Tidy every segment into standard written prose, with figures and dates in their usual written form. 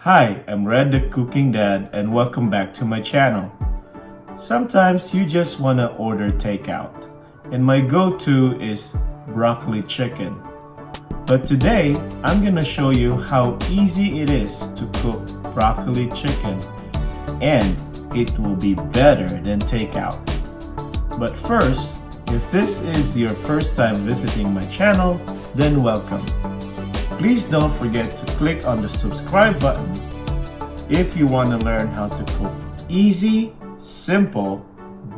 Hi, I'm Red the Cooking Dad and welcome back to my channel. Sometimes you just want to order takeout and my go-to is broccoli chicken. But today, I'm gonna show you how easy it is to cook broccoli chicken and it will be better than takeout. But first, if this is your first time visiting my channel, then welcome. Please don't forget to click on the subscribe button if you want to learn how to cook easy, simple,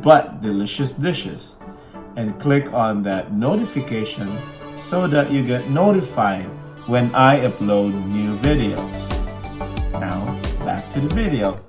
but delicious dishes. And click on that notification so that you get notified when I upload new videos. Now, back to the video.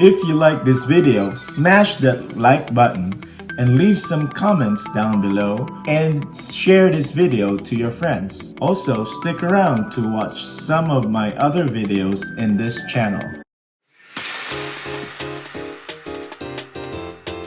If you like this video, smash that like button and leave some comments down below and share this video to your friends. Also, stick around to watch some of my other videos in this channel.